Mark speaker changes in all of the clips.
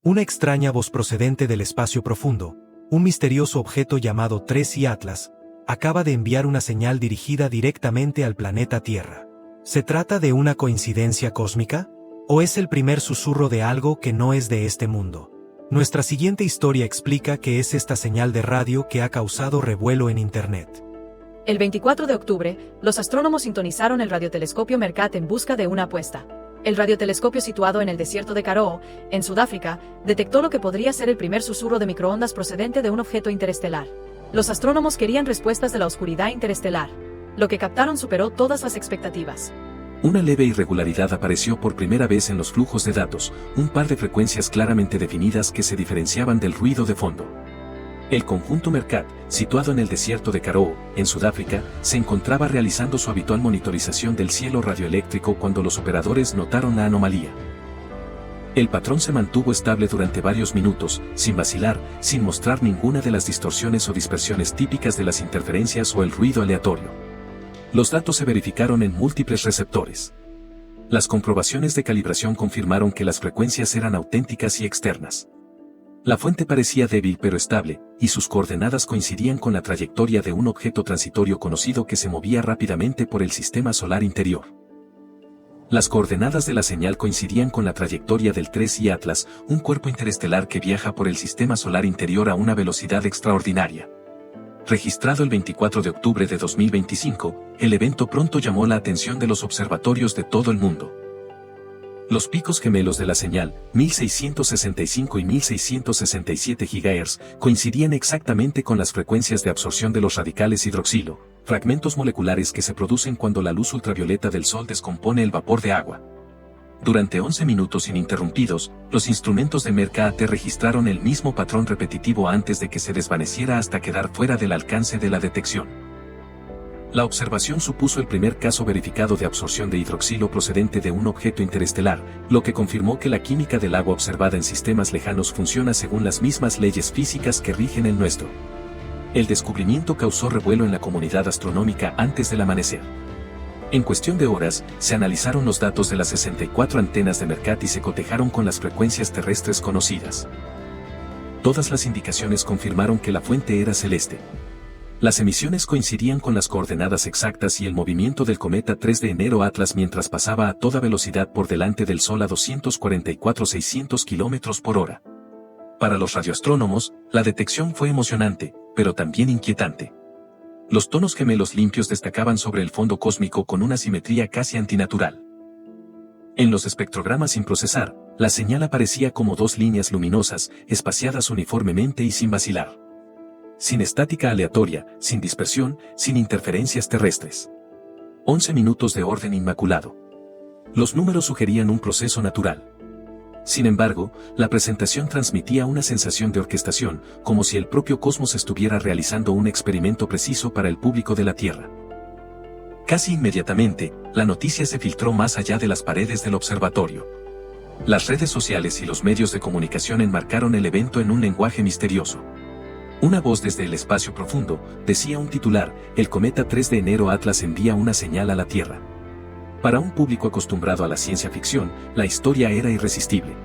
Speaker 1: Una extraña voz procedente del espacio profundo, un misterioso objeto llamado 3I Atlas, acaba de enviar una señal dirigida directamente al planeta Tierra. ¿Se trata de una coincidencia cósmica? ¿O es el primer susurro de algo que no es de este mundo? Nuestra siguiente historia explica qué es esta señal de radio que ha causado revuelo en Internet.
Speaker 2: El 24 de octubre, los astrónomos sintonizaron el radiotelescopio Mercat en busca de una apuesta. El radiotelescopio situado en el desierto de Karoo, en Sudáfrica, detectó lo que podría ser el primer susurro de microondas procedente de un objeto interestelar. Los astrónomos querían respuestas de la oscuridad interestelar. Lo que captaron superó todas las expectativas.
Speaker 3: Una leve irregularidad apareció por primera vez en los flujos de datos, un par de frecuencias claramente definidas que se diferenciaban del ruido de fondo. El conjunto Mercat, situado en el desierto de Karoo, en Sudáfrica, se encontraba realizando su habitual monitorización del cielo radioeléctrico cuando los operadores notaron la anomalía. El patrón se mantuvo estable durante varios minutos, sin vacilar, sin mostrar ninguna de las distorsiones o dispersiones típicas de las interferencias o el ruido aleatorio. Los datos se verificaron en múltiples receptores. Las comprobaciones de calibración confirmaron que las frecuencias eran auténticas y externas. La fuente parecía débil pero estable, y sus coordenadas coincidían con la trayectoria de un objeto transitorio conocido que se movía rápidamente por el sistema solar interior. Las coordenadas de la señal coincidían con la trayectoria del 3I Atlas, un cuerpo interestelar que viaja por el sistema solar interior a una velocidad extraordinaria. Registrado el 24 de octubre de 2025, el evento pronto llamó la atención de los observatorios de todo el mundo. Los picos gemelos de la señal, 1665 y 1667 GHz, coincidían exactamente con las frecuencias de absorción de los radicales hidroxilo, fragmentos moleculares que se producen cuando la luz ultravioleta del Sol descompone el vapor de agua. Durante 11 minutos ininterrumpidos, los instrumentos de Mercat registraron el mismo patrón repetitivo antes de que se desvaneciera hasta quedar fuera del alcance de la detección. La observación supuso el primer caso verificado de absorción de hidroxilo procedente de un objeto interestelar, lo que confirmó que la química del agua observada en sistemas lejanos funciona según las mismas leyes físicas que rigen el nuestro. El descubrimiento causó revuelo en la comunidad astronómica antes del amanecer. En cuestión de horas, se analizaron los datos de las 64 antenas de Mercat y se cotejaron con las frecuencias terrestres conocidas. Todas las indicaciones confirmaron que la fuente era celeste. Las emisiones coincidían con las coordenadas exactas y el movimiento del cometa 3 de enero Atlas mientras pasaba a toda velocidad por delante del Sol a 244.600 km por hora. Para los radioastrónomos, la detección fue emocionante, pero también inquietante. Los tonos gemelos limpios destacaban sobre el fondo cósmico con una simetría casi antinatural. En los espectrogramas sin procesar, la señal aparecía como dos líneas luminosas, espaciadas uniformemente y sin vacilar. Sin estática aleatoria, sin dispersión, sin interferencias terrestres. 11 minutos de orden inmaculado. Los números sugerían un proceso natural. Sin embargo, la presentación transmitía una sensación de orquestación, como si el propio cosmos estuviera realizando un experimento preciso para el público de la Tierra. Casi inmediatamente, la noticia se filtró más allá de las paredes del observatorio. Las redes sociales y los medios de comunicación enmarcaron el evento en un lenguaje misterioso. Una voz desde el espacio profundo, decía un titular, el cometa 3 de enero Atlas envía una señal a la Tierra. Para un público acostumbrado a la ciencia ficción, la historia era irresistible.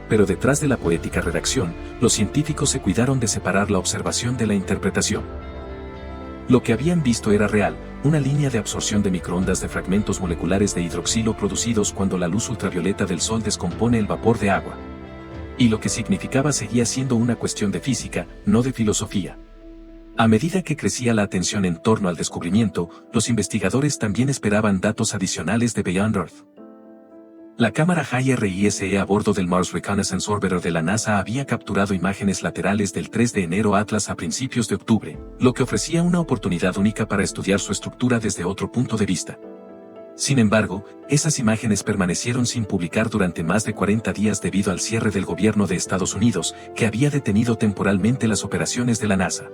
Speaker 3: Pero detrás de la poética redacción, los científicos se cuidaron de separar la observación de la interpretación. Lo que habían visto era real, una línea de absorción de microondas de fragmentos moleculares de hidroxilo producidos cuando la luz ultravioleta del Sol descompone el vapor de agua. Y lo que significaba seguía siendo una cuestión de física, no de filosofía. A medida que crecía la atención en torno al descubrimiento, los investigadores también esperaban datos adicionales de Beyond Earth. La cámara HiRISE a bordo del Mars Reconnaissance Orbiter de la NASA había capturado imágenes laterales del 3 de enero Atlas a principios de octubre, lo que ofrecía una oportunidad única para estudiar su estructura desde otro punto de vista. Sin embargo, esas imágenes permanecieron sin publicar durante más de 40 días debido al cierre del gobierno de Estados Unidos, que había detenido temporalmente las operaciones de la NASA.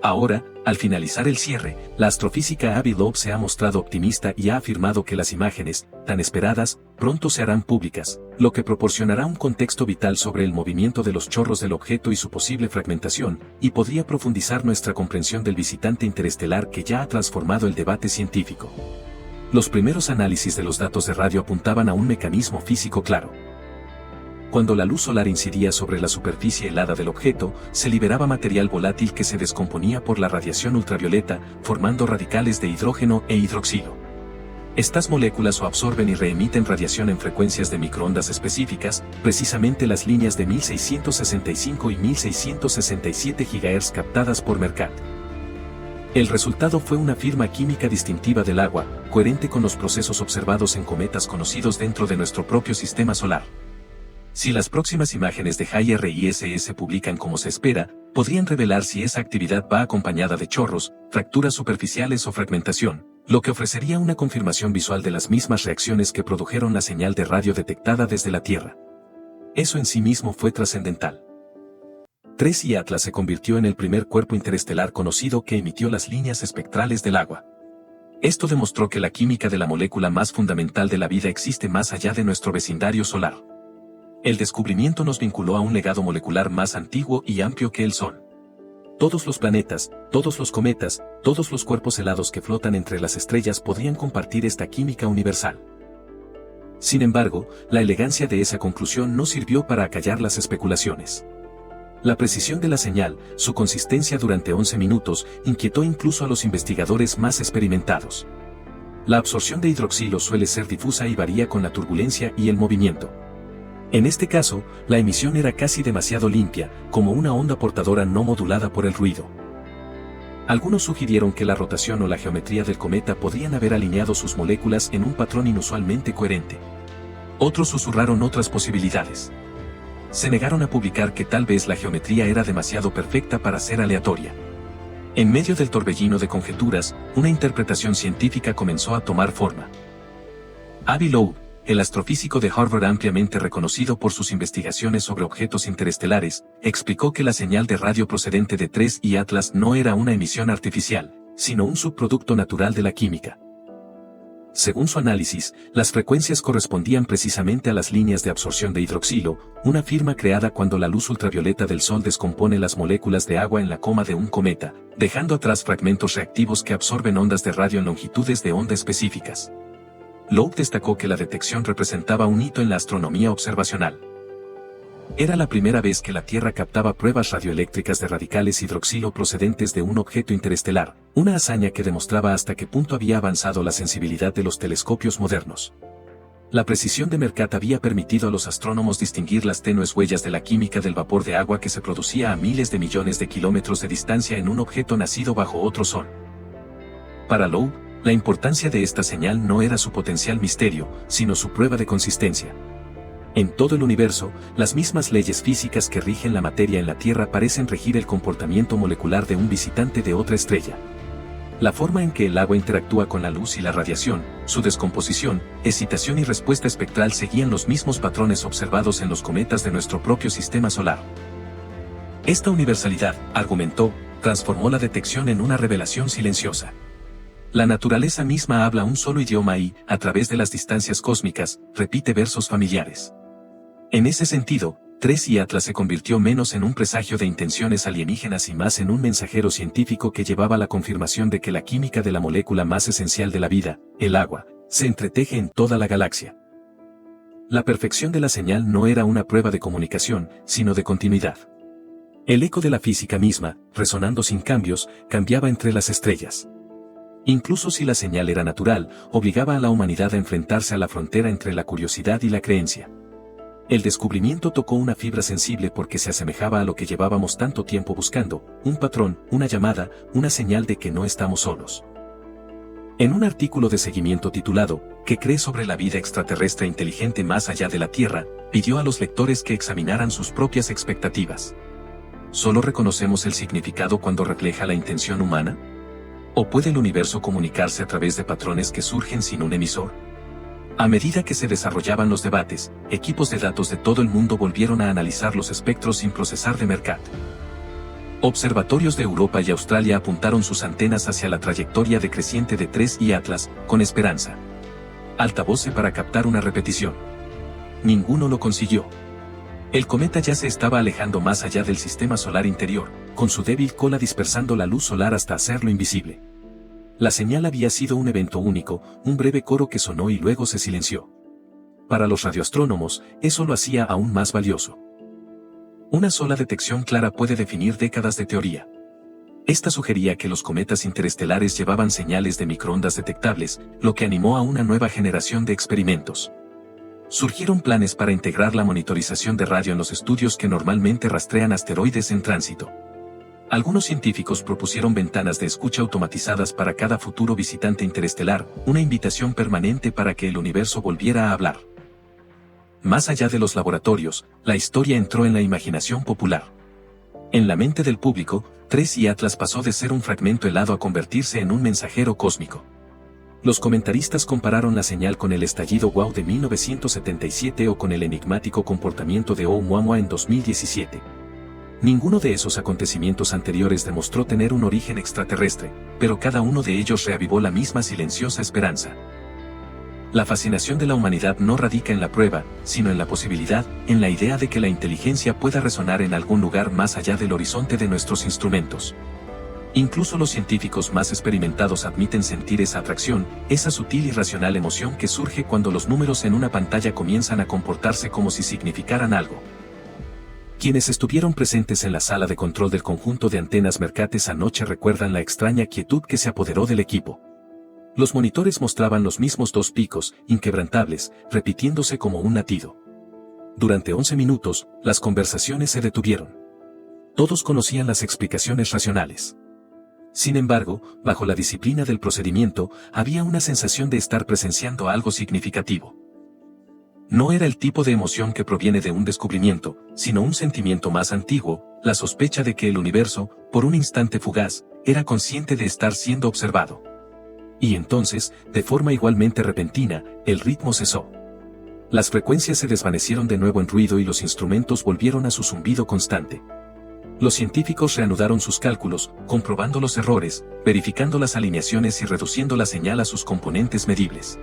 Speaker 3: Ahora, al finalizar el cierre, la astrofísica Avi Loeb se ha mostrado optimista y ha afirmado que las imágenes, tan esperadas, pronto se harán públicas, lo que proporcionará un contexto vital sobre el movimiento de los chorros del objeto y su posible fragmentación, y podría profundizar nuestra comprensión del visitante interestelar que ya ha transformado el debate científico. Los primeros análisis de los datos de radio apuntaban a un mecanismo físico claro. Cuando la luz solar incidía sobre la superficie helada del objeto, se liberaba material volátil que se descomponía por la radiación ultravioleta, formando radicales de hidrógeno e hidroxilo. Estas moléculas absorben y reemiten radiación en frecuencias de microondas específicas, precisamente las líneas de 1665 y 1667 GHz captadas por Mercat. El resultado fue una firma química distintiva del agua, coherente con los procesos observados en cometas conocidos dentro de nuestro propio sistema solar. Si las próximas imágenes de JRISS se publican como se espera, podrían revelar si esa actividad va acompañada de chorros, fracturas superficiales o fragmentación, lo que ofrecería una confirmación visual de las mismas reacciones que produjeron la señal de radio detectada desde la Tierra. Eso en sí mismo fue trascendental. 3I Atlas se convirtió en el primer cuerpo interestelar conocido que emitió las líneas espectrales del agua. Esto demostró que la química de la molécula más fundamental de la vida existe más allá de nuestro vecindario solar. El descubrimiento nos vinculó a un legado molecular más antiguo y amplio que el Sol. Todos los planetas, todos los cometas, todos los cuerpos helados que flotan entre las estrellas podrían compartir esta química universal. Sin embargo, la elegancia de esa conclusión no sirvió para acallar las especulaciones. La precisión de la señal, su consistencia durante 11 minutos, inquietó incluso a los investigadores más experimentados. La absorción de hidroxilo suele ser difusa y varía con la turbulencia y el movimiento. En este caso, la emisión era casi demasiado limpia, como una onda portadora no modulada por el ruido. Algunos sugirieron que la rotación o la geometría del cometa podrían haber alineado sus moléculas en un patrón inusualmente coherente. Otros susurraron otras posibilidades. Se negaron a publicar que tal vez la geometría era demasiado perfecta para ser aleatoria. En medio del torbellino de conjeturas, una interpretación científica comenzó a tomar forma. Avi Loeb, el astrofísico de Harvard ampliamente reconocido por sus investigaciones sobre objetos interestelares, explicó que la señal de radio procedente de 3I Atlas no era una emisión artificial, sino un subproducto natural de la química. Según su análisis, las frecuencias correspondían precisamente a las líneas de absorción de hidroxilo, una firma creada cuando la luz ultravioleta del Sol descompone las moléculas de agua en la coma de un cometa, dejando atrás fragmentos reactivos que absorben ondas de radio en longitudes de onda específicas. Loeb destacó que la detección representaba un hito en la astronomía observacional. Era la primera vez que la Tierra captaba pruebas radioeléctricas de radicales hidroxilo procedentes de un objeto interestelar, una hazaña que demostraba hasta qué punto había avanzado la sensibilidad de los telescopios modernos. La precisión de Mercat había permitido a los astrónomos distinguir las tenues huellas de la química del vapor de agua que se producía a miles de millones de kilómetros de distancia en un objeto nacido bajo otro sol. Para Loeb, la importancia de esta señal no era su potencial misterio, sino su prueba de consistencia. En todo el universo, las mismas leyes físicas que rigen la materia en la Tierra parecen regir el comportamiento molecular de un visitante de otra estrella. La forma en que el agua interactúa con la luz y la radiación, su descomposición, excitación y respuesta espectral seguían los mismos patrones observados en los cometas de nuestro propio sistema solar. Esta universalidad, argumentó, transformó la detección en una revelación silenciosa. La naturaleza misma habla un solo idioma y, a través de las distancias cósmicas, repite versos familiares. En ese sentido, 3I Atlas se convirtió menos en un presagio de intenciones alienígenas y más en un mensajero científico que llevaba la confirmación de que la química de la molécula más esencial de la vida, el agua, se entreteje en toda la galaxia. La perfección de la señal no era una prueba de comunicación, sino de continuidad. El eco de la física misma, resonando sin cambios, cambiaba entre las estrellas. Incluso si la señal era natural, obligaba a la humanidad a enfrentarse a la frontera entre la curiosidad y la creencia. El descubrimiento tocó una fibra sensible porque se asemejaba a lo que llevábamos tanto tiempo buscando, un patrón, una llamada, una señal de que no estamos solos. En un artículo de seguimiento titulado, ¿Qué cree sobre la vida extraterrestre inteligente más allá de la Tierra?, pidió a los lectores que examinaran sus propias expectativas. ¿Solo reconocemos el significado cuando refleja la intención humana? ¿O puede el universo comunicarse a través de patrones que surgen sin un emisor? A medida que se desarrollaban los debates, equipos de datos de todo el mundo volvieron a analizar los espectros sin procesar de Mercat. Observatorios de Europa y Australia apuntaron sus antenas hacia la trayectoria decreciente de 3I Atlas, con esperanza. Altavoce para captar una repetición. Ninguno lo consiguió. El cometa ya se estaba alejando más allá del sistema solar interior, con su débil cola dispersando la luz solar hasta hacerlo invisible. La señal había sido un evento único, un breve coro que sonó y luego se silenció. para los radioastrónomos, eso lo hacía aún más valioso. Una sola detección clara puede definir décadas de teoría. Esta sugería que los cometas interestelares llevaban señales de microondas detectables, lo que animó a una nueva generación de experimentos. Surgieron planes para integrar la monitorización de radio en los estudios que normalmente rastrean asteroides en tránsito. Algunos científicos propusieron ventanas de escucha automatizadas para cada futuro visitante interestelar, una invitación permanente para que el universo volviera a hablar. Más allá de los laboratorios, la historia entró en la imaginación popular. En la mente del público, 3i Atlas pasó de ser un fragmento helado a convertirse en un mensajero cósmico. Los comentaristas compararon la señal con el estallido WOW de 1977 o con el enigmático comportamiento de Oumuamua en 2017. Ninguno de esos acontecimientos anteriores demostró tener un origen extraterrestre, pero cada uno de ellos reavivó la misma silenciosa esperanza. La fascinación de la humanidad no radica en la prueba, sino en la posibilidad, en la idea de que la inteligencia pueda resonar en algún lugar más allá del horizonte de nuestros instrumentos. Incluso los científicos más experimentados admiten sentir esa atracción, esa sutil y racional emoción que surge cuando los números en una pantalla comienzan a comportarse como si significaran algo. Quienes estuvieron presentes en la sala de control del conjunto de antenas Mercat esa noche recuerdan la extraña quietud que se apoderó del equipo. Los monitores mostraban los mismos dos picos, inquebrantables, repitiéndose como un latido. Durante 11 minutos, las conversaciones se detuvieron. Todos conocían las explicaciones racionales. Sin embargo, bajo la disciplina del procedimiento, había una sensación de estar presenciando algo significativo. No era el tipo de emoción que proviene de un descubrimiento, sino un sentimiento más antiguo, la sospecha de que el universo, por un instante fugaz, era consciente de estar siendo observado. Y entonces, de forma igualmente repentina, el ritmo cesó. Las frecuencias se desvanecieron de nuevo en ruido y los instrumentos volvieron a su zumbido constante. Los científicos reanudaron sus cálculos, comprobando los errores, verificando las alineaciones y reduciendo la señal a sus componentes medibles.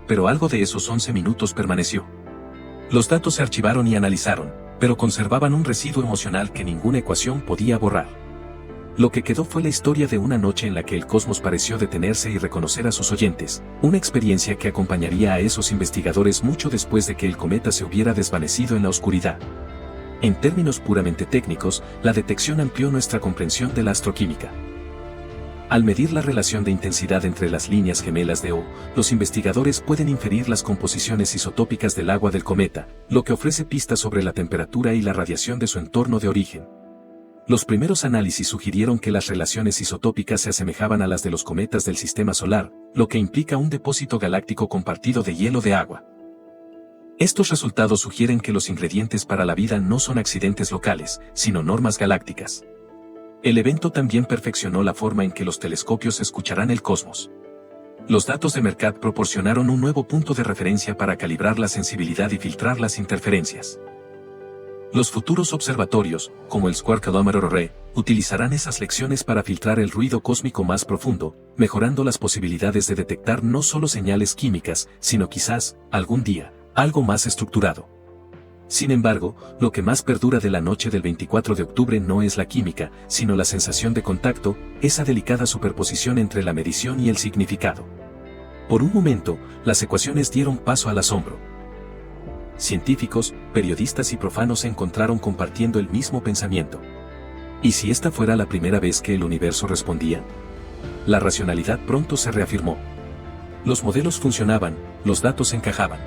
Speaker 3: Pero algo de esos 11 minutos permaneció. Los datos se archivaron y analizaron, pero conservaban un residuo emocional que ninguna ecuación podía borrar. Lo que quedó fue la historia de una noche en la que el cosmos pareció detenerse y reconocer a sus oyentes, una experiencia que acompañaría a esos investigadores mucho después de que el cometa se hubiera desvanecido en la oscuridad. En términos puramente técnicos, la detección amplió nuestra comprensión de la astroquímica. Al medir la relación de intensidad entre las líneas gemelas de O, los investigadores pueden inferir las composiciones isotópicas del agua del cometa, lo que ofrece pistas sobre la temperatura y la radiación de su entorno de origen. Los primeros análisis sugirieron que las relaciones isotópicas se asemejaban a las de los cometas del sistema solar, lo que implica un depósito galáctico compartido de hielo de agua. Estos resultados sugieren que los ingredientes para la vida no son accidentes locales, sino normas galácticas. El evento también perfeccionó la forma en que los telescopios escucharán el cosmos. Los datos de Mercat proporcionaron un nuevo punto de referencia para calibrar la sensibilidad y filtrar las interferencias. Los futuros observatorios, como el Square Kilometre Array, utilizarán esas lecciones para filtrar el ruido cósmico más profundo, mejorando las posibilidades de detectar no solo señales químicas, sino quizás, algún día, algo más estructurado. Sin embargo, lo que más perdura de la noche del 24 de octubre no es la química, sino la sensación de contacto, esa delicada superposición entre la medición y el significado. Por un momento, las ecuaciones dieron paso al asombro. Científicos, periodistas y profanos se encontraron compartiendo el mismo pensamiento. ¿Y si esta fuera la primera vez que el universo respondía? La racionalidad pronto se reafirmó. Los modelos funcionaban, los datos encajaban.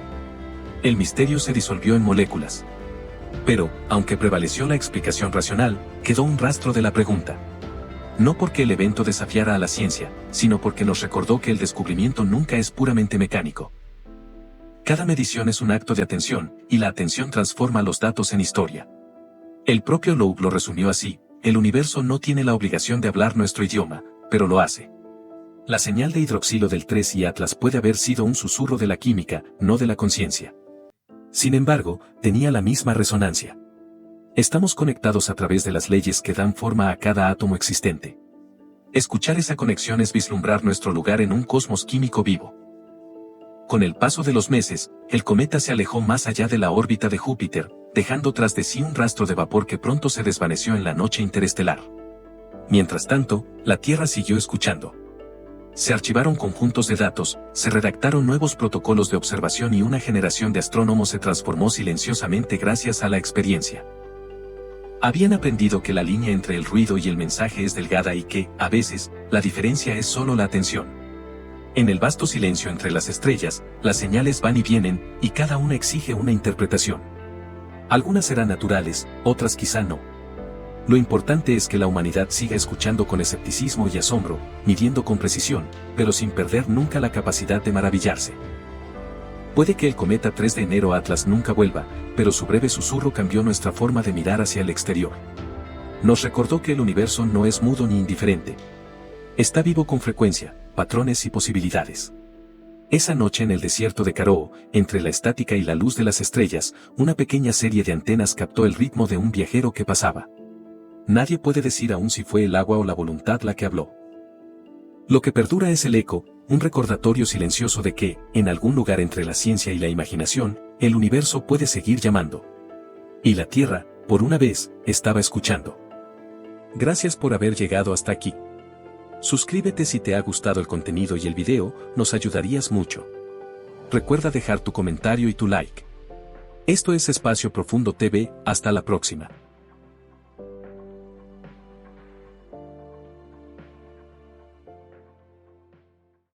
Speaker 3: El misterio se disolvió en moléculas. Pero, aunque prevaleció la explicación racional, quedó un rastro de la pregunta. No porque el evento desafiara a la ciencia, sino porque nos recordó que el descubrimiento nunca es puramente mecánico. Cada medición es un acto de atención, y la atención transforma los datos en historia. El propio Loeb lo resumió así: el universo no tiene la obligación de hablar nuestro idioma, pero lo hace. La señal de hidroxilo del 3i Atlas puede haber sido un susurro de la química, no de la conciencia. Sin embargo, tenía la misma resonancia. Estamos conectados a través de las leyes que dan forma a cada átomo existente. Escuchar esa conexión es vislumbrar nuestro lugar en un cosmos químico vivo. Con el paso de los meses, el cometa se alejó más allá de la órbita de Júpiter, dejando tras de sí un rastro de vapor que pronto se desvaneció en la noche interestelar. Mientras tanto, la Tierra siguió escuchando. Se archivaron conjuntos de datos, se redactaron nuevos protocolos de observación y una generación de astrónomos se transformó silenciosamente gracias a la experiencia. Habían aprendido que la línea entre el ruido y el mensaje es delgada y que, a veces, la diferencia es solo la atención. En el vasto silencio entre las estrellas, las señales van y vienen, y cada una exige una interpretación. Algunas serán naturales, otras quizá no. Lo importante es que la humanidad siga escuchando con escepticismo y asombro, midiendo con precisión, pero sin perder nunca la capacidad de maravillarse. Puede que el cometa 3 de enero Atlas nunca vuelva, pero su breve susurro cambió nuestra forma de mirar hacia el exterior. Nos recordó que el universo no es mudo ni indiferente. Está vivo con frecuencia, patrones y posibilidades. Esa noche en el desierto de Karoo, entre la estática y la luz de las estrellas, una pequeña serie de antenas captó el ritmo de un viajero que pasaba. Nadie puede decir aún si fue el agua o la voluntad la que habló. Lo que perdura es el eco, un recordatorio silencioso de que, en algún lugar entre la ciencia y la imaginación, el universo puede seguir llamando. Y la Tierra, por una vez, estaba escuchando. Gracias por haber llegado hasta aquí. Suscríbete si te ha gustado el contenido y el video, nos ayudarías mucho. Recuerda dejar tu comentario y tu like. Esto es Espacio Profundo TV, hasta la próxima.